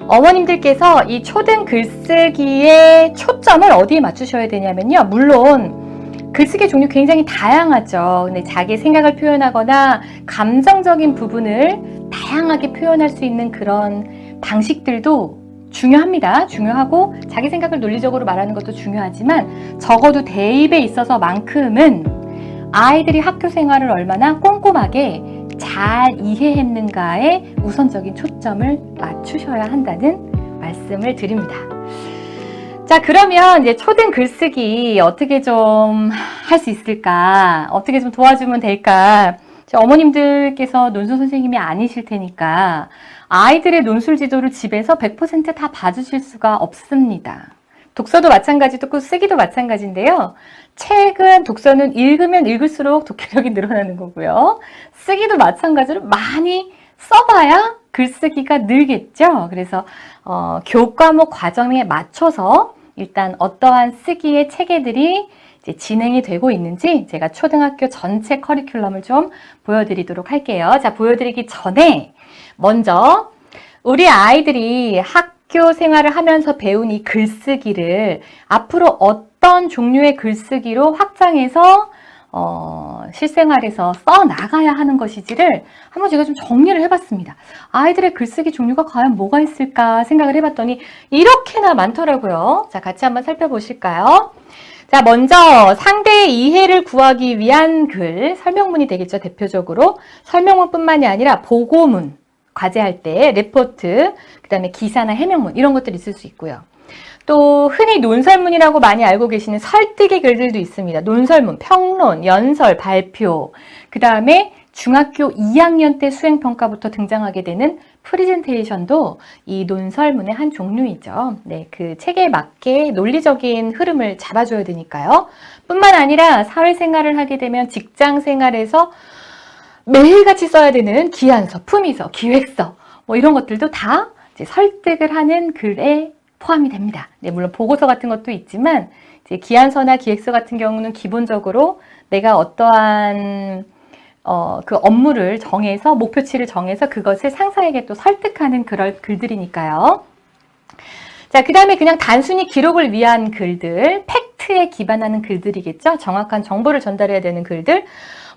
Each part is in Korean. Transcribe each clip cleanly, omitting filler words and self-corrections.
어머님들께서 이 초등 글쓰기의 초점을 어디에 맞추셔야 되냐면요. 물론 글쓰기 종류 굉장히 다양하죠. 근데 자기 생각을 표현하거나 감정적인 부분을 다양하게 표현할 수 있는 그런 방식들도 중요합니다. 중요하고 자기 생각을 논리적으로 말하는 것도 중요하지만 적어도 대입에 있어서만큼은 아이들이 학교 생활을 얼마나 꼼꼼하게 잘 이해했는가에 우선적인 초점을 맞추셔야 한다는 말씀을 드립니다. 자, 그러면 이제 초등 글쓰기 어떻게 좀 할 수 있을까? 어떻게 좀 도와주면 될까? 어머님들께서 논술 선생님이 아니실 테니까 아이들의 논술 지도를 집에서 100% 다 봐주실 수가 없습니다. 독서도 마찬가지고 쓰기도 마찬가지인데요. 책은 독서는 읽으면 읽을수록 독해력이 늘어나는 거고요. 쓰기도 마찬가지로 많이 써봐야 글쓰기가 늘겠죠. 그래서 교과목 과정에 맞춰서 일단 어떠한 쓰기의 체계들이 이제 진행이 되고 있는지 제가 초등학교 전체 커리큘럼을 좀 보여드리도록 할게요. 자, 보여드리기 전에 먼저 우리 아이들이 학교 생활을 하면서 배운 이 글쓰기를 앞으로 어떤 종류의 글쓰기로 확장해서 실생활에서 써나가야 하는 것이지를 한번 제가 좀 정리를 해봤습니다. 아이들의 글쓰기 종류가 과연 뭐가 있을까 생각을 해봤더니 이렇게나 많더라고요. 자, 같이 한번 살펴보실까요? 자, 먼저 상대의 이해를 구하기 위한 글, 설명문이 되겠죠, 대표적으로. 설명문뿐만이 아니라 보고문, 과제할 때, 레포트, 그 다음에 기사나 해명문, 이런 것들이 있을 수 있고요. 또 흔히 논설문이라고 많이 알고 계시는 설득의 글들도 있습니다. 논설문, 평론, 연설, 발표, 그 다음에 중학교 2학년 때 수행평가부터 등장하게 되는 프리젠테이션도 이 논설문의 한 종류이죠. 네, 그 책에 맞게 논리적인 흐름을 잡아줘야 되니까요. 뿐만 아니라 사회생활을 하게 되면 직장생활에서 매일같이 써야 되는 기한서, 품위서, 기획서 뭐 이런 것들도 다 이제 설득을 하는 글에 포함이 됩니다. 네, 물론 보고서 같은 것도 있지만 이제 기한서나 기획서 같은 경우는 기본적으로 내가 어떠한 그 업무를 정해서 목표치를 정해서 그것을 상사에게 또 설득하는 그런 글들이니까요. 자, 그 다음에 그냥 단순히 기록을 위한 글들, 팩트에 기반하는 글들이겠죠. 정확한 정보를 전달해야 되는 글들.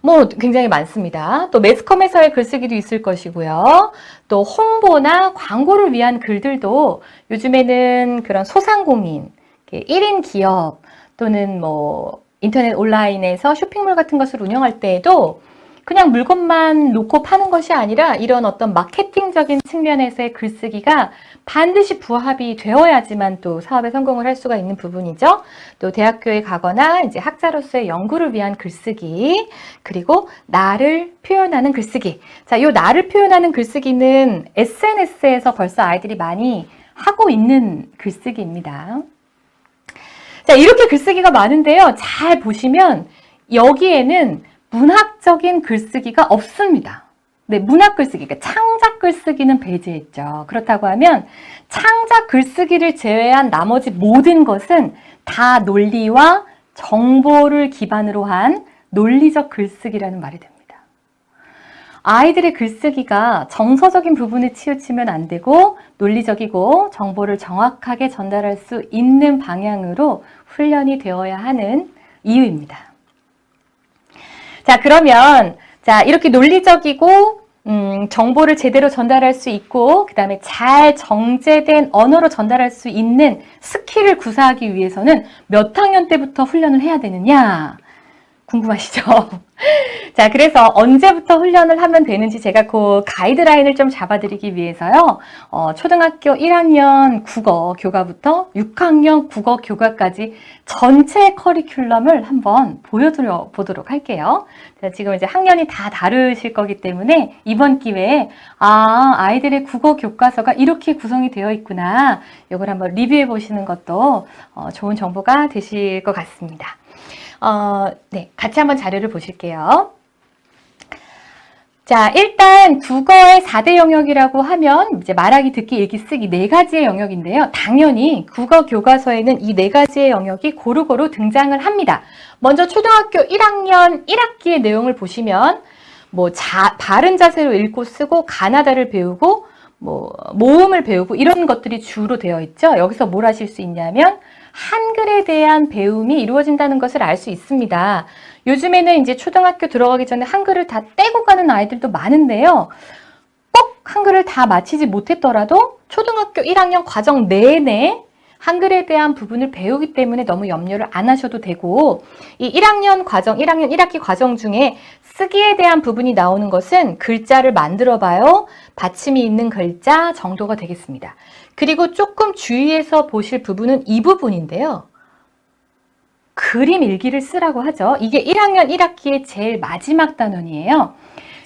뭐 굉장히 많습니다. 또 매스컴에서의 글쓰기도 있을 것이고요. 또 홍보나 광고를 위한 글들도 요즘에는 그런 소상공인, 1인 기업 또는 뭐 인터넷 온라인에서 쇼핑몰 같은 것을 운영할 때에도 그냥 물건만 놓고 파는 것이 아니라 이런 어떤 마케팅적인 측면에서의 글쓰기가 반드시 부합이 되어야지만 또 사업에 성공을 할 수가 있는 부분이죠. 또 대학교에 가거나 이제 학자로서의 연구를 위한 글쓰기, 그리고 나를 표현하는 글쓰기. 자, 요 나를 표현하는 글쓰기는 SNS에서 벌써 아이들이 많이 하고 있는 글쓰기입니다. 자, 이렇게 글쓰기가 많은데요. 잘 보시면 여기에는 문학적인 글쓰기가 없습니다. 네, 문학 글쓰기, 그러니까 창작 글쓰기는 배제했죠. 그렇다고 하면 창작 글쓰기를 제외한 나머지 모든 것은 다 논리와 정보를 기반으로 한 논리적 글쓰기라는 말이 됩니다. 아이들의 글쓰기가 정서적인 부분에 치우치면 안 되고 논리적이고 정보를 정확하게 전달할 수 있는 방향으로 훈련이 되어야 하는 이유입니다. 자, 그러면 자, 이렇게 논리적이고 정보를 제대로 전달할 수 있고 그 다음에 잘 정제된 언어로 전달할 수 있는 스킬을 구사하기 위해서는 몇 학년 때부터 훈련을 해야 되느냐? 궁금하시죠? 자, 그래서 언제부터 훈련을 하면 되는지 제가 그 가이드라인을 좀 잡아드리기 위해서요. 초등학교 1학년 국어 교과부터 6학년 국어 교과까지 전체 커리큘럼을 한번 보여드려 보도록 할게요. 자, 지금 이제 학년이 다 다르실 거기 때문에 이번 기회에 아이들의 국어 교과서가 이렇게 구성이 되어 있구나. 이걸 한번 리뷰해 보시는 것도 좋은 정보가 되실 것 같습니다. 네, 같이 한번 자료를 보실게요. 자, 일단 국어의 4대 영역이라고 하면 이제 말하기, 듣기, 읽기, 쓰기 4가지의 영역인데요. 당연히 국어 교과서에는 이 4가지의 영역이 고루고루 등장을 합니다. 먼저 초등학교 1학년 1학기의 내용을 보시면 뭐 바른 자세로 읽고 쓰고 가나다를 배우고 모음을 배우고 이런 것들이 주로 되어 있죠. 여기서 뭘 하실 수 있냐면 한글에 대한 배움이 이루어진다는 것을 알 수 있습니다. 요즘에는 이제 초등학교 들어가기 전에 한글을 다 떼고 가는 아이들도 많은데요. 꼭 한글을 다 마치지 못했더라도 초등학교 1학년 과정 내내 한글에 대한 부분을 배우기 때문에 너무 염려를 안 하셔도 되고, 이 1학년 과정, 1학년 1학기 과정 중에 쓰기에 대한 부분이 나오는 것은 글자를 만들어 봐요. 받침이 있는 글자 정도가 되겠습니다. 그리고 조금 주의해서 보실 부분은 이 부분인데요. 그림 일기를 쓰라고 하죠. 이게 1학년 1학기의 제일 마지막 단원이에요.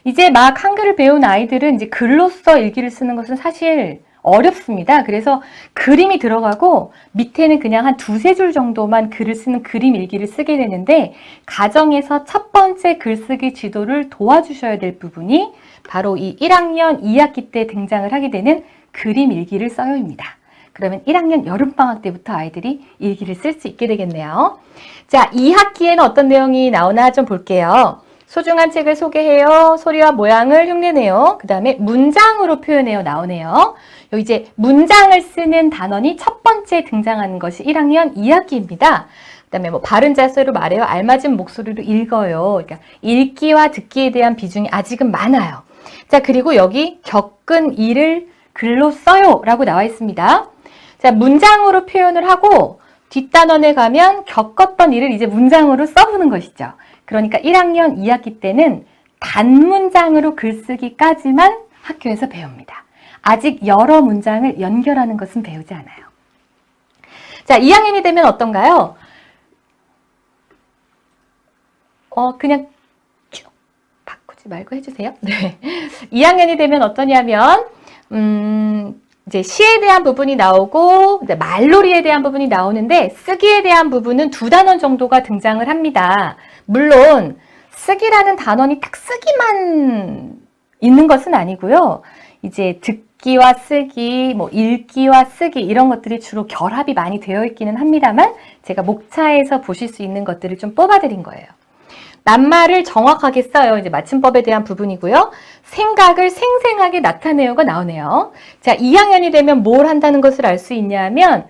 이제 막 한글을 배운 아이들은 이제 글로써 일기를 쓰는 것은 사실 어렵습니다. 그래서 그림이 들어가고 밑에는 그냥 한 두세 줄 정도만 글을 쓰는 그림 일기를 쓰게 되는데, 가정에서 첫 번째 글쓰기 지도를 도와주셔야 될 부분이 바로 이 1학년 2학기 때 등장을 하게 되는 그림 일기를 써요입니다. 그러면 1학년 여름방학 때부터 아이들이 일기를 쓸 수 있게 되겠네요. 자, 2학기에는 어떤 내용이 나오나 좀 볼게요. 소중한 책을 소개해요. 소리와 모양을 흉내내요. 그 다음에 문장으로 표현해요. 나오네요. 여기 이제 문장을 쓰는 단원이 첫 번째 등장하는 것이 1학년 2학기입니다. 그 다음에 바른 자세로 말해요. 알맞은 목소리로 읽어요. 그러니까 읽기와 듣기에 대한 비중이 아직은 많아요. 자, 그리고 여기 겪은 일을 글로 써요 라고 나와 있습니다. 자, 문장으로 표현을 하고 뒷단원에 가면 겪었던 일을 이제 문장으로 써보는 것이죠. 그러니까 1학년 2학기 때는 단문장으로 글쓰기까지만 학교에서 배웁니다. 아직 여러 문장을 연결하는 것은 배우지 않아요. 자, 2학년이 되면 어떤가요? 그냥 쭉 바꾸지 말고 해주세요. 네. 2학년이 되면 어떠냐면, 이제 시에 대한 부분이 나오고, 이제 말놀이에 대한 부분이 나오는데, 쓰기에 대한 부분은 2단원 정도가 등장을 합니다. 물론, 쓰기라는 단원이 딱 쓰기만 있는 것은 아니고요. 이제 듣기와 쓰기, 읽기와 쓰기 이런 것들이 주로 결합이 많이 되어 있기는 합니다만, 제가 목차에서 보실 수 있는 것들을 좀 뽑아드린 거예요. 낱말을 정확하게 써요. 이제 맞춤법에 대한 부분이고요. 생각을 생생하게 나타내요가 나오네요. 자, 2학년이 되면 뭘 한다는 것을 알 수 있냐면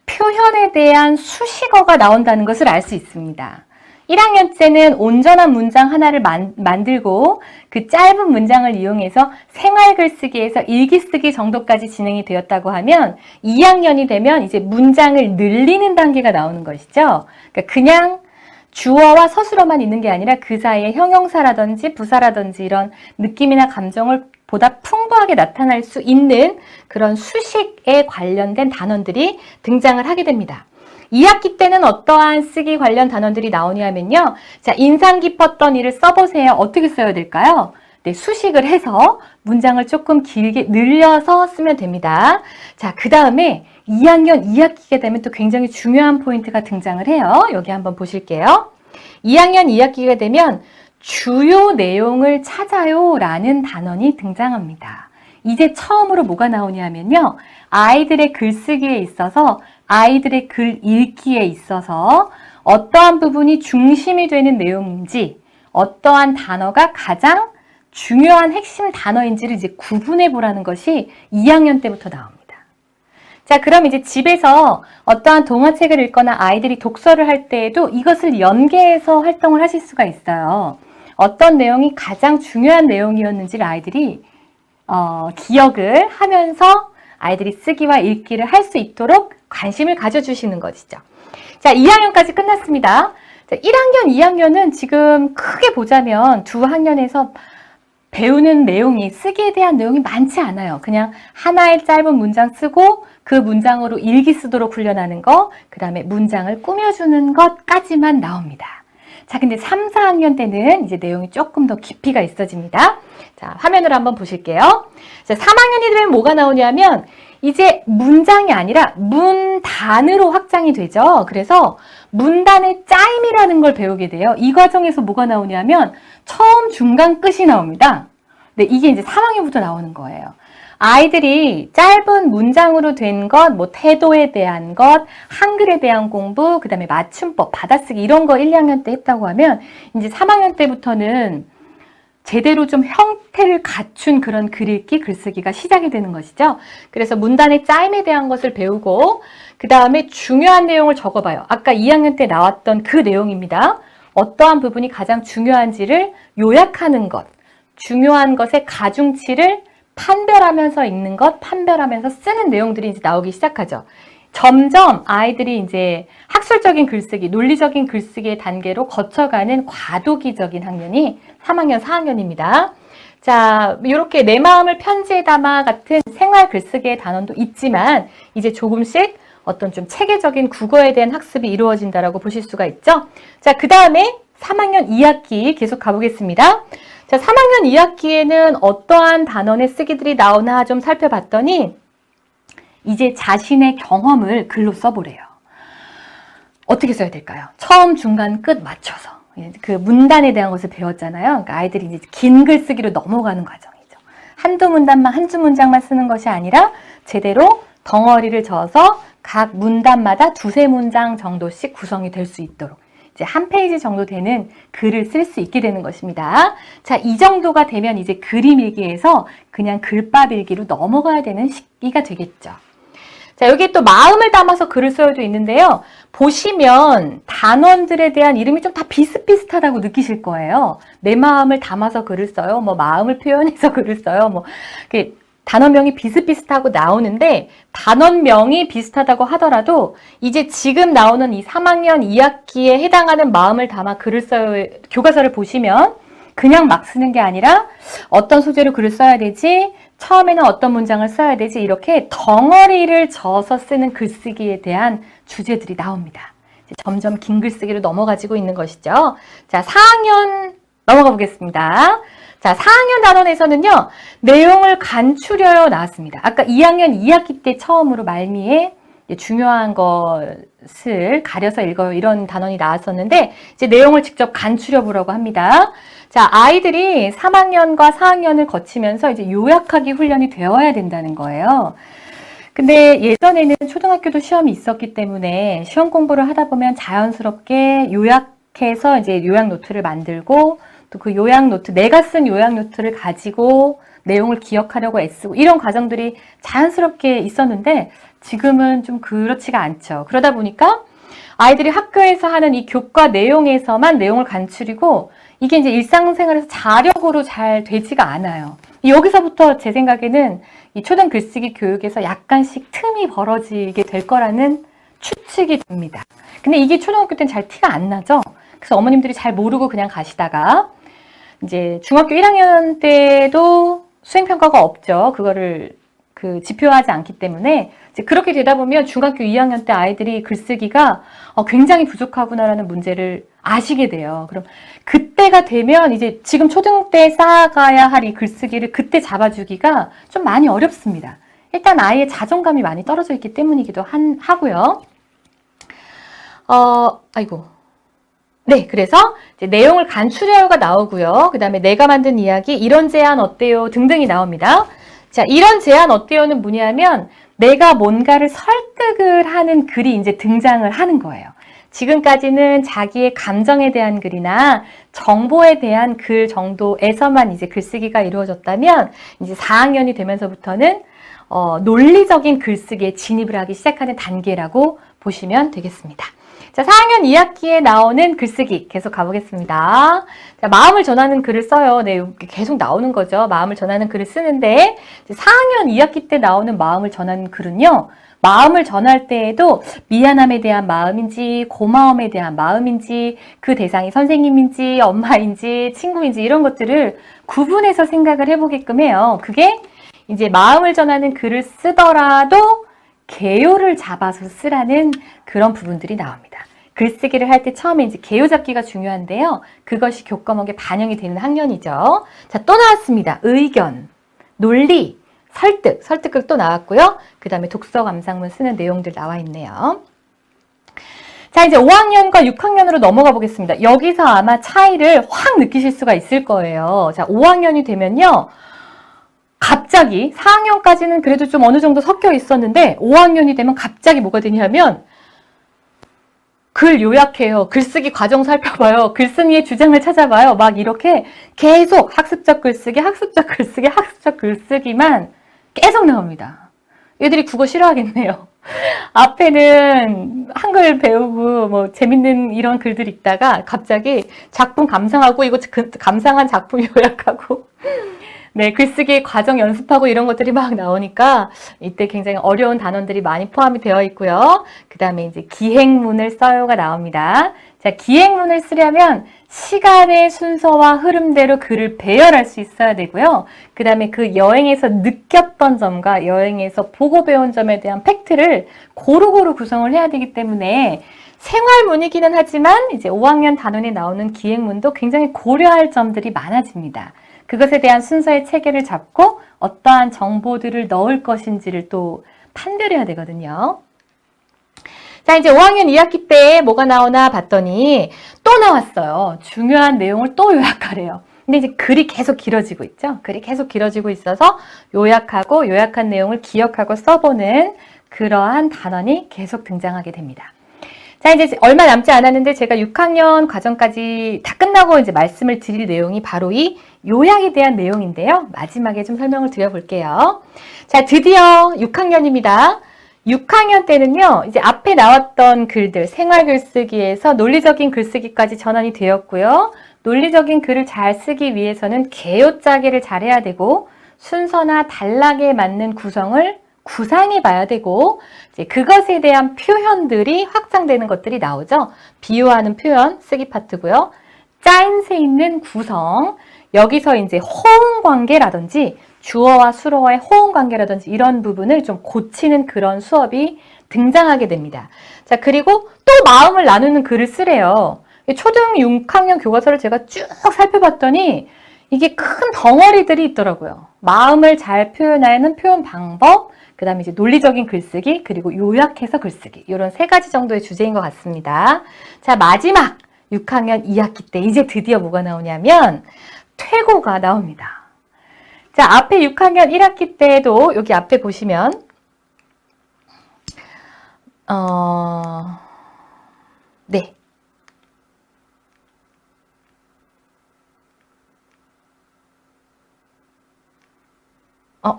표현에 대한 수식어가 나온다는 것을 알 수 있습니다. 1학년 때는 온전한 문장 하나를 만들고 그 짧은 문장을 이용해서 생활 글쓰기에서 일기 쓰기 정도까지 진행이 되었다고 하면 2학년이 되면 이제 문장을 늘리는 단계가 나오는 것이죠. 그러니까 그냥 주어와 서술어만 있는 게 아니라 그 사이에 형용사라든지 부사라든지 이런 느낌이나 감정을 보다 풍부하게 나타날 수 있는 그런 수식에 관련된 단원들이 등장을 하게 됩니다. 2학기 때는 어떠한 쓰기 관련 단원들이 나오냐면요. 자, 인상 깊었던 일을 써보세요. 어떻게 써야 될까요? 네, 수식을 해서 문장을 조금 길게 늘려서 쓰면 됩니다. 자, 그 다음에 2학년 2학기가 되면 또 굉장히 중요한 포인트가 등장을 해요. 여기 한번 보실게요. 2학년 2학기가 되면 주요 내용을 찾아요 라는 단원이 등장합니다. 이제 처음으로 뭐가 나오냐면요. 아이들의 글쓰기에 있어서, 아이들의 글 읽기에 있어서 어떠한 부분이 중심이 되는 내용인지, 어떠한 단어가 가장 중요한 핵심 단어인지를 이제 구분해 보라는 것이 2학년 때부터 나옵니다. 자, 그럼 이제 집에서 어떠한 동화책을 읽거나 아이들이 독서를 할 때에도 이것을 연계해서 활동을 하실 수가 있어요. 어떤 내용이 가장 중요한 내용이었는지를 아이들이 기억을 하면서 아이들이 쓰기와 읽기를 할 수 있도록 관심을 가져주시는 것이죠. 자, 2학년까지 끝났습니다. 자, 1학년, 2학년은 지금 크게 보자면 두 학년에서 배우는 내용이, 쓰기에 대한 내용이 많지 않아요. 그냥 하나의 짧은 문장 쓰고 그 문장으로 일기 쓰도록 훈련하는 거, 그 다음에 문장을 꾸며주는 것까지만 나옵니다. 자, 근데 3, 4학년 때는 이제 내용이 조금 더 깊이가 있어집니다. 자, 화면으로 한번 보실게요. 자, 3학년이 되면 뭐가 나오냐면 이제 문장이 아니라 문단으로 확장이 되죠. 그래서 문단의 짜임이라는 걸 배우게 돼요. 이 과정에서 뭐가 나오냐면 처음, 중간, 끝이 나옵니다. 네, 이게 이제 3학년부터 나오는 거예요. 아이들이 짧은 문장으로 된 것, 태도에 대한 것, 한글에 대한 공부, 그 다음에 맞춤법, 받아쓰기 이런 거 1, 2학년 때 했다고 하면 이제 3학년 때부터는 제대로 좀 형태를 갖춘 그런 글읽기, 글쓰기가 시작이 되는 것이죠. 그래서 문단의 짜임에 대한 것을 배우고 그 다음에 중요한 내용을 적어봐요. 아까 2학년 때 나왔던 그 내용입니다. 어떠한 부분이 가장 중요한지를 요약하는 것, 중요한 것의 가중치를 판별하면서 읽는 것, 판별하면서 쓰는 내용들이 이제 나오기 시작하죠. 점점 아이들이 이제 학술적인 글쓰기, 논리적인 글쓰기의 단계로 거쳐가는 과도기적인 학년이 3학년, 4학년입니다. 자, 이렇게 내 마음을 편지에 담아 같은 생활 글쓰기의 단원도 있지만 이제 조금씩 어떤 좀 체계적인 국어에 대한 학습이 이루어진다라고 보실 수가 있죠. 자, 그 다음에 3학년 2학기 계속 가보겠습니다. 자, 3학년 2학기에는 어떠한 단원의 쓰기들이 나오나 좀 살펴봤더니 이제 자신의 경험을 글로 써보래요. 어떻게 써야 될까요? 처음, 중간, 끝 맞춰서. 그 문단에 대한 것을 배웠잖아요. 그러니까 아이들이 이제 긴 글쓰기로 넘어가는 과정이죠. 한두 문단만, 한두 문장만 쓰는 것이 아니라 제대로 덩어리를 져서 각 문단마다 두세 문장 정도씩 구성이 될 수 있도록 이제 한 페이지 정도 되는 글을 쓸 수 있게 되는 것입니다. 자, 이 정도가 되면 이제 그림 일기에서 그냥 글밥 일기로 넘어가야 되는 시기가 되겠죠. 자, 여기 또 마음을 담아서 글을 써야도 있는데요. 보시면 단원들에 대한 이름이 좀 다 비슷비슷하다고 느끼실 거예요. 내 마음을 담아서 글을 써요. 뭐 마음을 표현해서 글을 써요. 뭐 단원명이 비슷비슷하고 나오는데 단원명이 비슷하다고 하더라도 이제 지금 나오는 이 3학년 2학기에 해당하는 마음을 담아 글을 써요. 교과서를 보시면 그냥 막 쓰는 게 아니라 어떤 소재로 글을 써야 되지, 처음에는 어떤 문장을 써야 되지, 이렇게 덩어리를 져서 쓰는 글쓰기에 대한 주제들이 나옵니다. 이제 점점 긴 글쓰기로 넘어가지고 있는 것이죠. 자, 4학년 넘어가 보겠습니다. 자, 4학년 단원에서는요, 내용을 간추려요 나왔습니다. 아까 2학년 2학기 때 처음으로 말미에 중요한 것을 가려서 읽어요. 이런 단원이 나왔었는데, 이제 내용을 직접 간추려 보라고 합니다. 자, 아이들이 3학년과 4학년을 거치면서 이제 요약하기 훈련이 되어야 된다는 거예요. 근데 예전에는 초등학교도 시험이 있었기 때문에 시험 공부를 하다 보면 자연스럽게 요약해서 이제 요약 노트를 만들고 또 그 요약 노트, 내가 쓴 요약 노트를 가지고 내용을 기억하려고 애쓰고 이런 과정들이 자연스럽게 있었는데 지금은 좀 그렇지가 않죠. 그러다 보니까 아이들이 학교에서 하는 이 교과 내용에서만 내용을 간추리고 이게 이제 일상생활에서 자력으로 잘 되지가 않아요. 여기서부터 제 생각에는 이 초등 글쓰기 교육에서 약간씩 틈이 벌어지게 될 거라는 추측이 됩니다. 근데 이게 초등학교 때는 잘 티가 안 나죠? 그래서 어머님들이 잘 모르고 그냥 가시다가 이제 중학교 1학년 때도 수행평가가 없죠. 그거를 지표하지 않기 때문에 이제 그렇게 되다 보면 중학교 2학년 때 아이들이 글쓰기가 굉장히 부족하구나라는 문제를 아시게 돼요. 그럼 그때가 되면 이제 지금 초등 때 쌓아가야 할 이 글쓰기를 그때 잡아주기가 좀 많이 어렵습니다. 일단 아이의 자존감이 많이 떨어져 있기 때문이기도 하고요. 네, 그래서 이제 내용을 간추려요가 나오고요. 그 다음에 내가 만든 이야기, 이런 제안 어때요? 등등이 나옵니다. 자, 이런 제안 어때요는 뭐냐면 내가 뭔가를 설득을 하는 글이 이제 등장을 하는 거예요. 지금까지는 자기의 감정에 대한 글이나 정보에 대한 글 정도에서만 이제 글쓰기가 이루어졌다면 이제 4학년이 되면서부터는 논리적인 글쓰기에 진입을 하기 시작하는 단계라고 보시면 되겠습니다. 자, 4학년 2학기에 나오는 글쓰기 계속 가보겠습니다. 자, 마음을 전하는 글을 써요. 네, 계속 나오는 거죠. 마음을 전하는 글을 쓰는데 4학년 2학기 때 나오는 마음을 전하는 글은요. 마음을 전할 때에도 미안함에 대한 마음인지 고마움에 대한 마음인지 그 대상이 선생님인지 엄마인지 친구인지 이런 것들을 구분해서 생각을 해보게끔 해요. 그게 이제 마음을 전하는 글을 쓰더라도 개요를 잡아서 쓰라는 그런 부분들이 나옵니다. 글쓰기를 할 때 처음에 이제 개요 잡기가 중요한데요. 그것이 교과목에 반영이 되는 학년이죠. 자, 또 나왔습니다. 의견, 논리, 설득극 또 나왔고요. 그 다음에 독서 감상문 쓰는 내용들 나와 있네요. 자, 이제 5학년과 6학년으로 넘어가 보겠습니다. 여기서 아마 차이를 확 느끼실 수가 있을 거예요. 자, 5학년이 되면요. 갑자기 4학년까지는 그래도 좀 어느 정도 섞여 있었는데 5학년이 되면 갑자기 뭐가 되냐면 글 요약해요. 글쓰기 과정 살펴봐요. 글쓴이의 주장을 찾아봐요. 막 이렇게 계속 학습적 글쓰기, 학습적 글쓰기, 학습적 글쓰기만 계속 나옵니다. 얘들이 국어 싫어하겠네요. 앞에는 한글 배우고 뭐 재밌는 이런 글들 읽다가 갑자기 작품 감상하고 이거 감상한 작품 요약하고 네, 글쓰기 과정 연습하고 이런 것들이 막 나오니까 이때 굉장히 어려운 단원들이 많이 포함이 되어 있고요. 그 다음에 이제 기행문을 써요가 나옵니다. 자, 기행문을 쓰려면 시간의 순서와 흐름대로 글을 배열할 수 있어야 되고요. 그 다음에 그 여행에서 느꼈던 점과 여행에서 보고 배운 점에 대한 팩트를 고루고루 구성을 해야 되기 때문에 생활문이기는 하지만 이제 5학년 단원에 나오는 기행문도 굉장히 고려할 점들이 많아집니다. 그것에 대한 순서의 체계를 잡고 어떠한 정보들을 넣을 것인지를 또 판별해야 되거든요. 자, 이제 5학년 2학기 때 뭐가 나오나 봤더니 또 나왔어요. 중요한 내용을 또 요약하래요. 근데 이제 글이 계속 길어지고 있죠. 글이 계속 길어지고 있어서 요약하고 요약한 내용을 기억하고 써보는 그러한 단원이 계속 등장하게 됩니다. 자, 이제 얼마 남지 않았는데 제가 6학년 과정까지 다 끝나고 이제 말씀을 드릴 내용이 바로 이 요약에 대한 내용인데요. 마지막에 좀 설명을 드려볼게요. 자, 드디어 6학년입니다. 6학년 때는요, 이제 앞에 나왔던 글들, 생활 글쓰기에서 논리적인 글쓰기까지 전환이 되었고요. 논리적인 글을 잘 쓰기 위해서는 개요짜기를 잘해야 되고, 순서나 단락에 맞는 구성을 구상해 봐야 되고, 이제 그것에 대한 표현들이 확장되는 것들이 나오죠. 비유하는 표현, 쓰기 파트고요. 짜임새 있는 구성, 여기서 이제 호응 관계라든지 주어와 수로와의 호응 관계라든지 이런 부분을 좀 고치는 그런 수업이 등장하게 됩니다. 자, 그리고 또 마음을 나누는 글을 쓰래요. 초등 6학년 교과서를 제가 쭉 살펴봤더니 이게 큰 덩어리들이 있더라고요. 마음을 잘 표현하는 표현 방법, 그 다음에 이제 논리적인 글쓰기, 그리고 요약해서 글쓰기. 이런 세 가지 정도의 주제인 것 같습니다. 자, 마지막 6학년 2학기 때 이제 드디어 뭐가 나오냐면 퇴고가 나옵니다. 자, 앞에 6학년 1학기 때도 여기 앞에 보시면 네.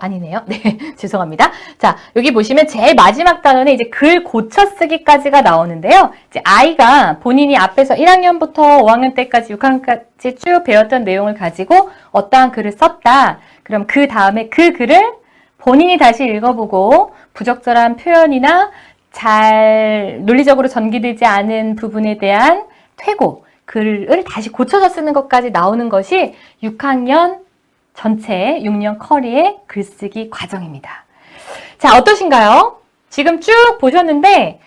아니네요. 네, 죄송합니다. 자, 여기 보시면 제일 마지막 단원에 이제 글 고쳐 쓰기까지가 나오는데요. 이제 아이가 본인이 앞에서 1학년부터 5학년 때까지 6학년까지 쭉 배웠던 내용을 가지고 어떠한 글을 썼다. 그럼 그 다음에 그 글을 본인이 다시 읽어보고 부적절한 표현이나 잘 논리적으로 전개되지 않은 부분에 대한 퇴고, 글을 다시 고쳐서 쓰는 것까지 나오는 것이 6학년 전체 6년 커리의 글쓰기 과정입니다. 자, 어떠신가요? 지금 쭉 보셨는데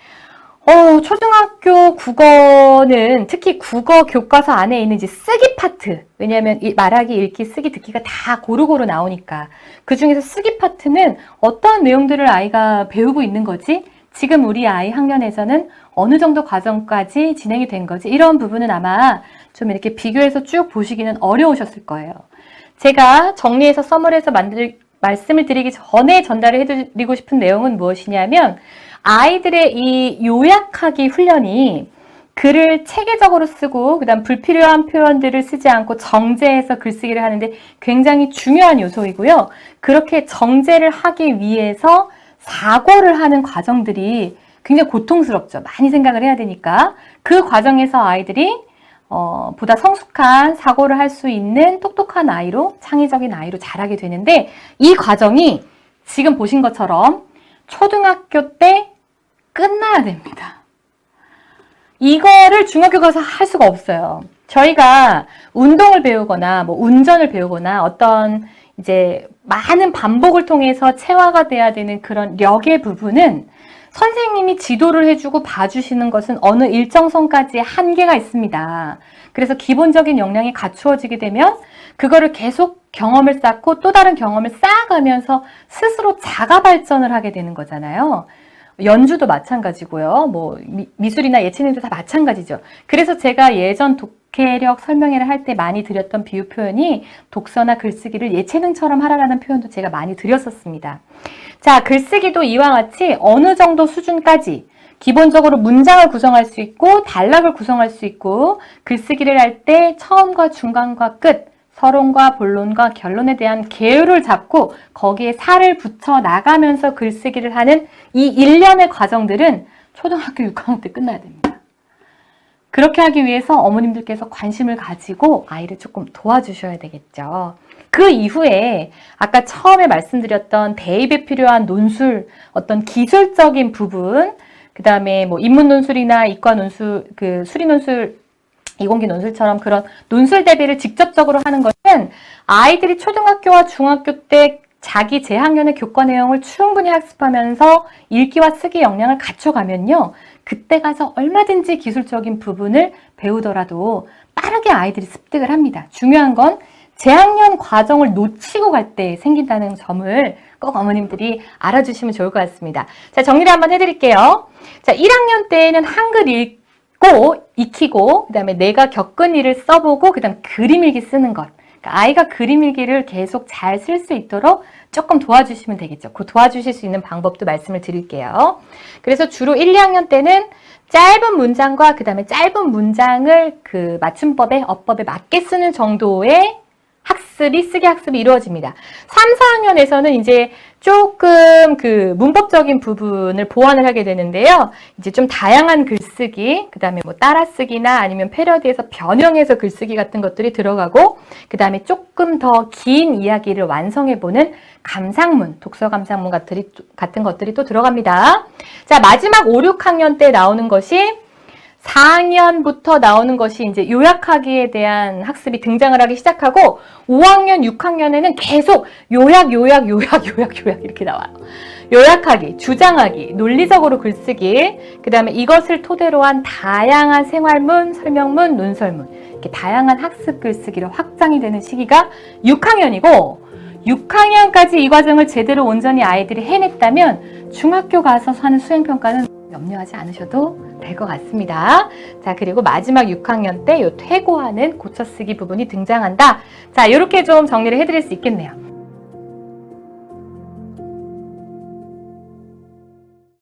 초등학교 국어는 특히 국어 교과서 안에 있는 이제 쓰기 파트, 왜냐하면 말하기, 읽기, 쓰기, 듣기가 다 고루고루 나오니까 그 중에서 쓰기 파트는 어떤 내용들을 아이가 배우고 있는 거지? 지금 우리 아이 학년에서는 어느 정도 과정까지 진행이 된 거지? 이런 부분은 아마 좀 이렇게 비교해서 쭉 보시기는 어려우셨을 거예요. 제가 정리해서 서머리해서 말씀을 드리기 전에 전달을 해드리고 싶은 내용은 무엇이냐면 아이들의 이 요약하기 훈련이 글을 체계적으로 쓰고 그다음 불필요한 표현들을 쓰지 않고 정제해서 글쓰기를 하는데 굉장히 중요한 요소이고요. 그렇게 정제를 하기 위해서 사고를 하는 과정들이 굉장히 고통스럽죠. 많이 생각을 해야 되니까. 그 과정에서 아이들이 보다 성숙한 사고를 할 수 있는 똑똑한 아이로, 창의적인 아이로 자라게 되는데 이 과정이 지금 보신 것처럼 초등학교 때 끝나야 됩니다. 이거를 중학교 가서 할 수가 없어요. 저희가 운동을 배우거나 뭐 운전을 배우거나 어떤 이제 많은 반복을 통해서 체화가 돼야 되는 그런 력의 부분은 선생님이 지도를 해주고 봐주시는 것은 어느 일정 선까지의 한계가 있습니다. 그래서 기본적인 역량이 갖추어지게 되면 그거를 계속 경험을 쌓고 또 다른 경험을 쌓아가면서 스스로 자가 발전을 하게 되는 거잖아요. 연주도 마찬가지고요. 뭐 미술이나 예체능도 다 마찬가지죠. 그래서 제가 예전 독해력 설명회를 할 때 많이 드렸던 비유 표현이 독서나 글쓰기를 예체능처럼 하라라는 표현도 제가 많이 드렸었습니다. 자, 글쓰기도 이와 같이 어느 정도 수준까지 기본적으로 문장을 구성할 수 있고 단락을 구성할 수 있고 글쓰기를 할 때 처음과 중간과 끝, 서론과 본론과 결론에 대한 계율을 잡고 거기에 살을 붙여 나가면서 글쓰기를 하는 이 일련의 과정들은 초등학교 6학년 때 끝나야 됩니다. 그렇게 하기 위해서 어머님들께서 관심을 가지고 아이를 조금 도와주셔야 되겠죠. 그 이후에 아까 처음에 말씀드렸던 대입에 필요한 논술, 어떤 기술적인 부분, 그 다음에 뭐 인문 논술이나 이과 논술, 그 수리 논술, 이공계 논술처럼 그런 논술 대비를 직접적으로 하는 것은 아이들이 초등학교와 중학교 때 자기 재학년의 교과 내용을 충분히 학습하면서 읽기와 쓰기 역량을 갖춰가면요. 그때 가서 얼마든지 기술적인 부분을 배우더라도 빠르게 아이들이 습득을 합니다. 중요한 건 재학년 과정을 놓치고 갈 때 생긴다는 점을 꼭 어머님들이 알아주시면 좋을 것 같습니다. 자, 정리를 한번 해드릴게요. 자, 1학년 때에는 한글 읽고, 익히고, 그 다음에 내가 겪은 일을 써보고, 그 다음 그림 일기 쓰는 것. 그러니까 아이가 그림 일기를 계속 잘 쓸 수 있도록 조금 도와주시면 되겠죠. 그 도와주실 수 있는 방법도 말씀을 드릴게요. 그래서 주로 1, 2학년 때는 짧은 문장과 그 다음에 짧은 문장을 그 맞춤법에, 어법에 맞게 쓰는 정도의 쓰기 학습이 이루어집니다. 3, 4학년에서는 이제 조금 그 문법적인 부분을 보완을 하게 되는데요. 이제 좀 다양한 글쓰기, 그 다음에 뭐 따라쓰기나 아니면 패러디에서 변형해서 글쓰기 같은 것들이 들어가고, 그 다음에 조금 더 긴 이야기를 완성해보는 감상문, 독서 감상문 같은 것들이 또 들어갑니다. 자, 마지막 5, 6학년 때 나오는 것이 4학년부터 나오는 것이 이제 요약하기에 대한 학습이 등장을 하기 시작하고 5학년, 6학년에는 계속 요약 이렇게 나와요. 요약하기, 주장하기, 논리적으로 글쓰기, 그 다음에 이것을 토대로 한 다양한 생활문, 설명문, 논설문 이렇게 다양한 학습 글쓰기로 확장이 되는 시기가 6학년이고 6학년까지 이 과정을 제대로 온전히 아이들이 해냈다면 중학교 가서 하는 수행평가는 염려하지 않으셔도 될 것 같습니다. 자, 그리고 마지막 6학년 때 요 퇴고하는 고쳐쓰기 부분이 등장한다. 자, 이렇게 좀 정리를 해드릴 수 있겠네요.